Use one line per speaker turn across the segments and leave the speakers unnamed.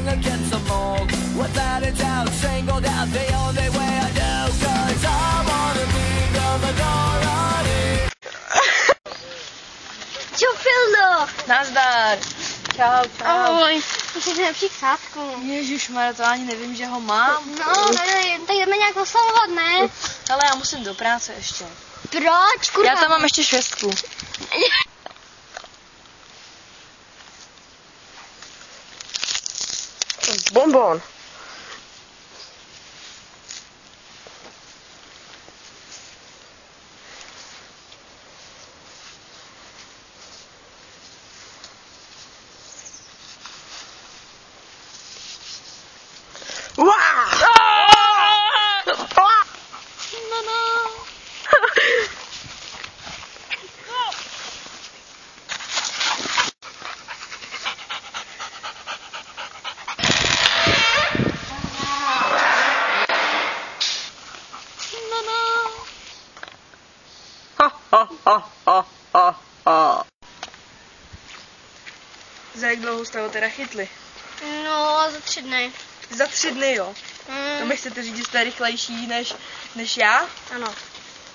Against the mold, without a doubt, singled out the only way I do, 'cause I wanna be the minority.
Čau, Fildo!
Nazdar! Čau, čau.
Ahoj. Jsi nejlepší ksátku.
Ježišmarja, to ani nevím, že ho mám.
No, tak jdeme nějak oslavovat, ne?
Ale já musím do práce ještě.
Proč, kurva?
Já tam mám ještě 6.
Bonbon.
Za jak dlouho jste ho teda chytli?
No, za 3 dny.
Za 3 dny, jo? To mi chcete říct, že jste rychlejší než já?
Ano.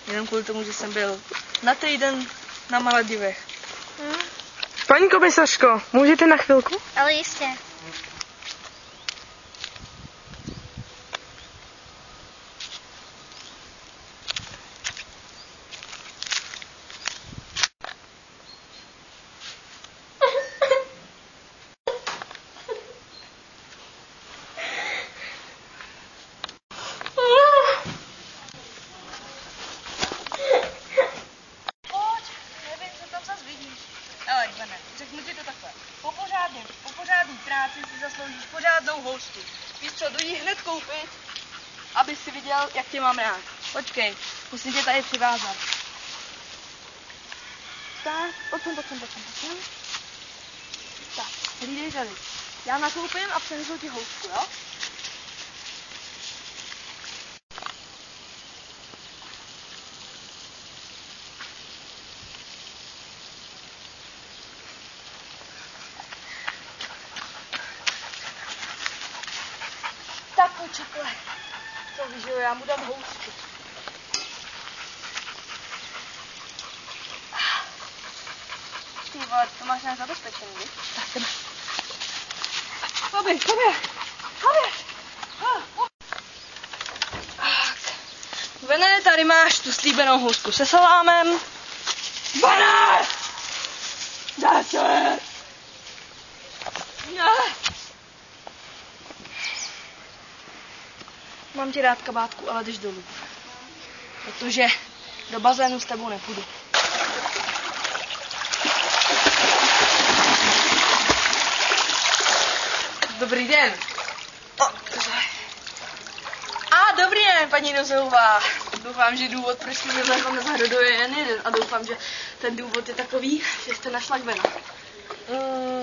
Jenom kvůli tomu, že jsem byl na týden na Maledivech.
Paní komisařko, můžete na chvilku?
Ale jistě.
Řeknu ti to takhle. Po pořádný práci si zasloužíš pořádnou housku. Víš co, jdu jí hned koupit, aby si viděl, jak tě mám rád. Počkej, musím tě tady přivázat. Tak, pojď sem. Tak, hlídej tady. Já nakoupím a přinesu ti housku, jo? Tak počekle. To víš, jo, já mu dám housku. Ty vole, to máš nějak zabezpečený, víš? Tak jdeme. Poběž. Vene, tady máš tu slíbenou housku se salámem. Vene! Dá se! Mám ti rád kabátku, ale jdeš dolů. Protože do bazénu s tebou nepůjdu. Dobrý den. Dobrý den, paní Nozelová. Doufám, že důvod, proč jste mě takhle nezahroduje, je jen jeden. A doufám, že ten důvod je takový, že jste našla Gwena.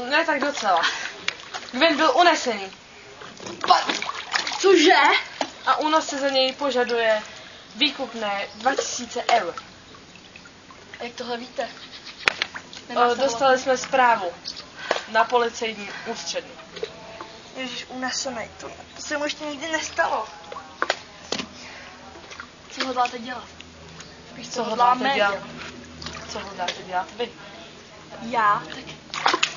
Ne tak docela. Gwen byl unesený.
Cože?
A u nás se za něj požaduje výkupné 2000 eur.
A jak tohle víte?
Dostali jsme zprávu na policejní ústřednu.
Ježiš, unesenej, to se mu ještě nikdy nestalo. Co hodláte dělat? Víš, co hodláme dělat?
Co hodláte dělat vy?
Já? Tak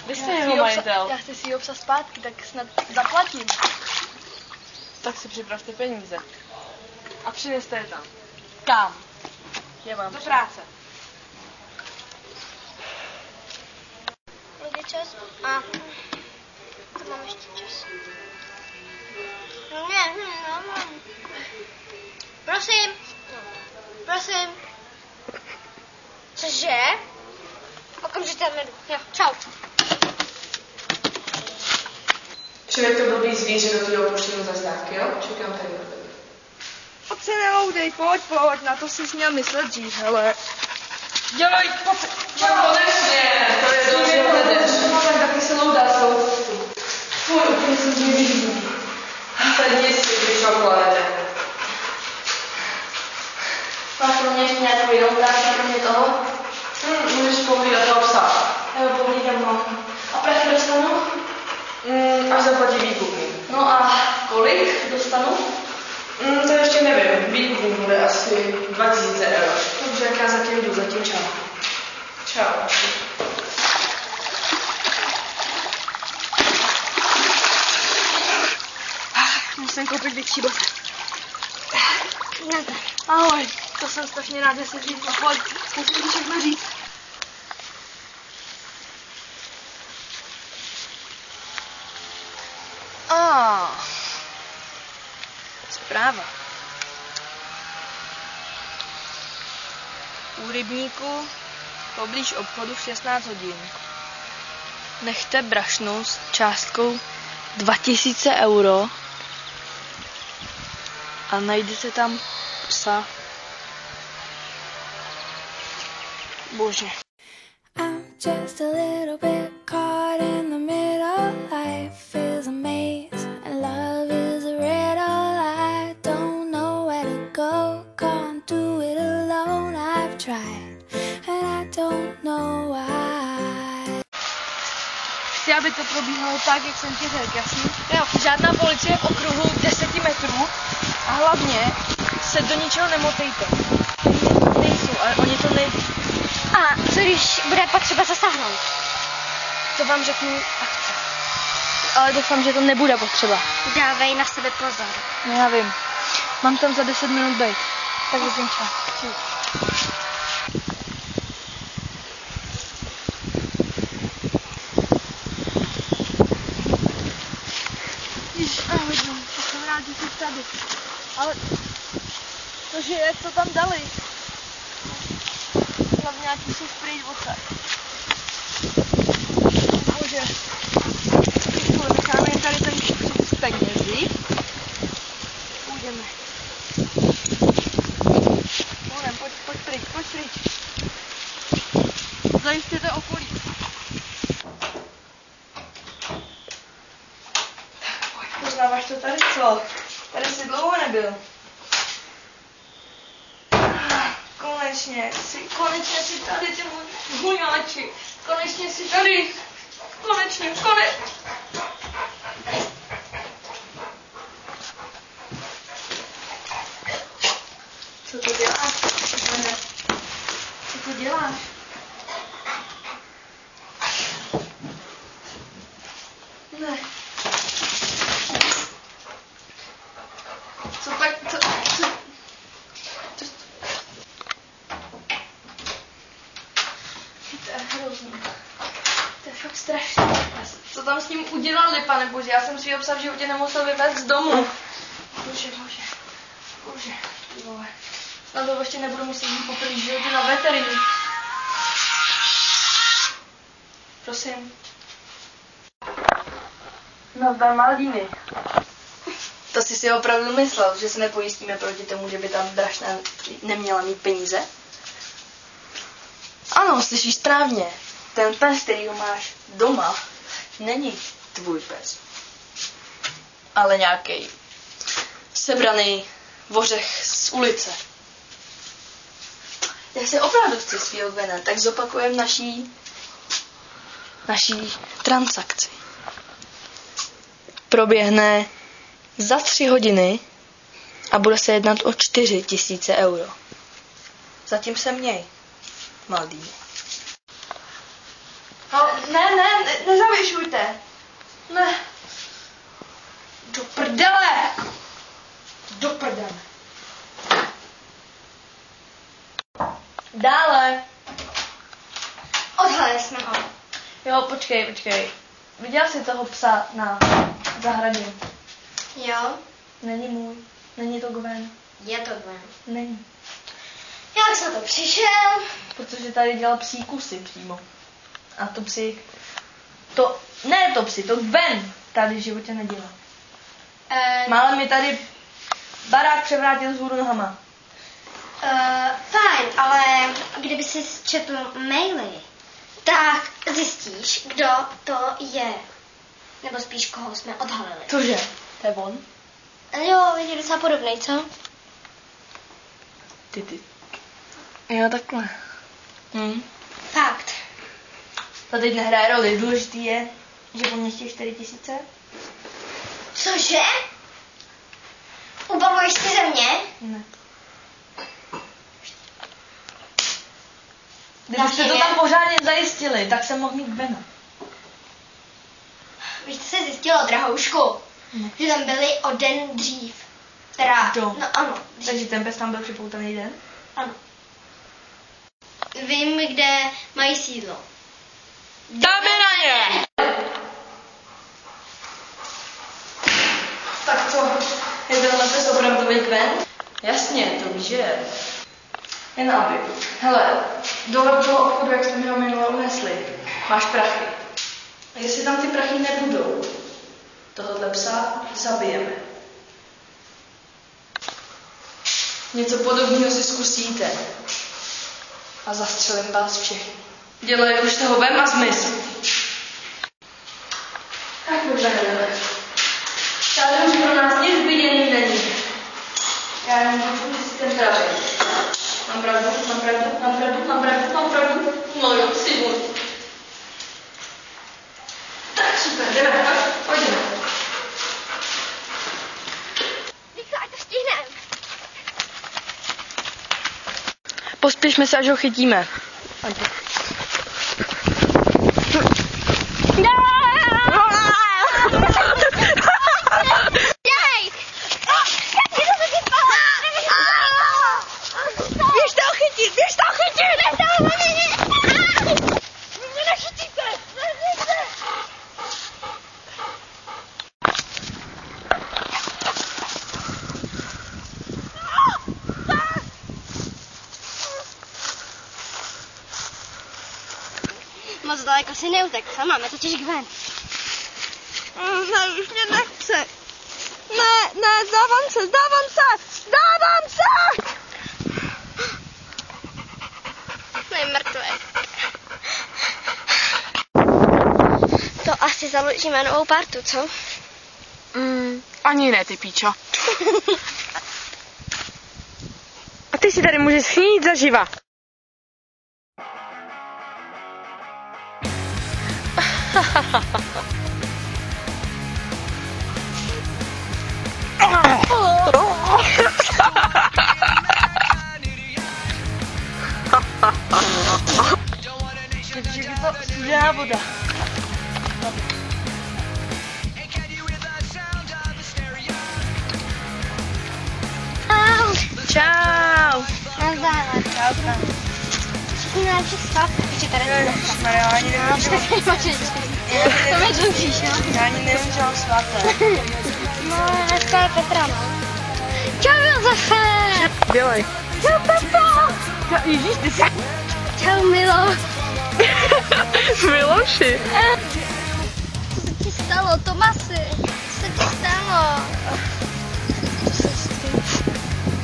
Vy jste jeho majitel.
Já chci si ji obsat zpátky, tak snad zaplatím.
Tak si připravte peníze. A přineste je tam.
Kam? Je mám
Do práce.
Kolik je čas? A. To mám ještě čas. No ne, mám. Prosím. Cože? Okamžitě jdu. Jo, čau.
Člověk to blbý zvíře do toho opuštěnou zastávky, jo? Čekám tady na tebe.
Pojď se nehoudej, pojď, na to jsi měl myslet dřív, hele. Dělej, pojď.
No konečně, to je to, že hledeš.
Mám taky se loudá s tou cestu.
Fuj, úplně jsem tě vyžil. Sedni si, ty čokoláde.
Máš pro mě ještě nějakou jinou práci, kromě toho?
Můžeš pohlídat toho psa.
Jo, pohlídám ho. A prachy dostanu?
Až zaplatí výkupní.
No a kolik dostanu?
To ještě nevím. Výkupní bude asi 2000 €.
Dobře, jak já zatím jdu, zatím čau.
Čau.
Musím koupit větší boty. Ahoj, to jsem strašně rád, že jsi říct, ahoj, musím ti všechno říct. Zpráva. U rybníku poblíž obchodu v 16 hodin nechte brašnu s částkou 2000 € a najdete tam psa. Bože.
I'm just a little bit caught in the middle. Life is a maze and love is a riddle. I don't know where to go, can't do it alone. I've tried and I don't know why.
Chci, aby to probíhalo tak, jak jsem ti řekl, jasný? Jo, žádná policie v okruhu 10 metrů a hlavně se do ničeho nemotejte. Nejsou, ale oni to neví.
A co když bude potřeba zasáhnout?
To vám řeknu akce. Ale doufám, že to nebude potřeba.
Dávej na sebe pozor.
No já vím. Mám tam za 10 minut být. Tak zatím čas. Ahoj, jsem rád, že jsi tady. Ale cože, jak to tam dali? Hlavně nějaký jsou spray odsaď. Bože. Necháme tady ten kšík z penězi. Půjdeme. Půjdeme, pojď pryč. Zajistěte okolí. Poznáváš to tady, co? Tady jsi dlouho nebyl. Konečně jsi tady, ty huňáči. Konečně jsi tady. Konečně. Co to děláš? Co to děláš? Ne. Co tak, co? To je hrozný. To je fakt strašný. Co tam s ním udělali, pane bože? Já jsem svýho psa v životě nemusel vyvést z domu. Bože. Ty vole. Na to ještě nebudu muset jít poprvé v životě na veterině. Prosím. Nazdar, Maldíny. To jsi si opravdu myslel, že se nepojistíme proti tomu, že by tam brašna neměla mít peníze? Ano, slyšíš správně. Ten pes, který ho máš doma, není tvůj pes. Ale nějaký sebraný vořech z ulice. Já se opravdu chci svýho Gvena, tak zopakujem naší transakci. Proběhne za 3 hodiny a bude se jednat o 4000 €. Zatím se měj, Maldíny. No, nezavěšujte. Ne. Do prdele. Dále.
Odhalili jsme ho.
Jo, počkej. Viděl jsi toho psa na zahradě?
Jo,
Není můj. Není to Gwen.
je to Gwen.
Není.
Jak jsem to přišel?
Protože tady dělal psí kusy přímo. A to psi... To Gwen tady v životě nedělá. Málem mi tady barák převrátil z hůru nohama.
Fajn, ale kdyby si četl maily, tak zjistíš, kdo to je. Nebo spíš, koho jsme odhalili.
Cože? To je on?
Jo, je docela podobnej, co?
Ty. Jo, takhle.
Fakt.
To teď nehraje roli. Důležitý je, že po mně chtějí 4 000.
Cože? Ubaluješ si ze mě?
Ne. Kdybyste to tam pořádně zajistili, tak jsem mohl mít Bena.
Víš, co se zjistilo, drahoušku? Že tam byli o den dřív. Teda,
Kdo?
no ano. Dřív.
Takže ten pes tam byl připoutaný den?
Ano. Vím, kde mají sídlo.
Dáme na ně! Tak co? Je tenhle pes opravdový Gwen? Jasně, to víš, že je. Jen aby. Hele, dole u toho obchodu, jak jste mi ho minule unesli, máš prachy. A jestli tam ty prachy nebudou, tohohle psa zabijeme. Něco podobného si zkusíte. A zastřelím vás všechny. Dělej, už toho vem a zmiz. Tak dobře, hele. Tady už pro nás nic viděný není. Já jenom počuji, že si ten pravý. Mám pravdu. No jo, si můj. Tak super, jdeme, pojďme.
Rychle, ať to stihneme.
Pospěšme se, až ho chytíme.
Moc daleko si neutek, máme totiž Gwen.
Ne, už mě nechce. Ne, zdávám se.
No je mrtvé. To asi založíme novou partu, co?
Ani ne, ty píčo. A ty si tady můžeš snít zaživa.
Takže by to studená voda. Čau.
Nazdar. Nejlepší svatky, že tady
Ježišmarja, já ani nevím, že
to mě dlužíš, no?
já ani nevím, že mám svátek.
No, dneska je Petra, no. Čau, Josefe.
Dělej.
Čau, Pepo.
Ježíš, ty jsi...
Čau, Milo.
Miloši.
Co se ti stalo, Tomasi? Co se ti stalo?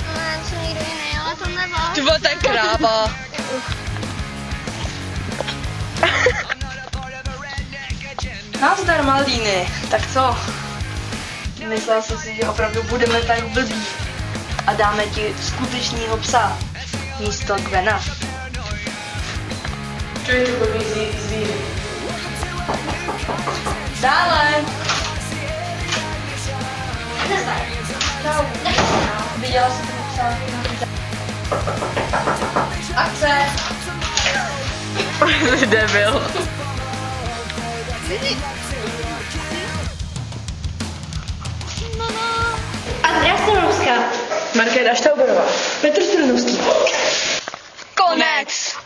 No, já jsem někdo jiný, ale to nevá.
Ty vole, to je kráva. Nazdar, Maldíny. Tak co? Myslel jsi si, že opravdu budeme tak blbí a dáme ti skutečného psa místo Gwena.
Čuji to blbý zvíře.
Dále.
Nazdar.
Čau. Viděla jsi toho psa? Akce.
Jsi debil.
Andrea Stanovská.
Markéta Štauberová.
Petr Stranovský. Konec.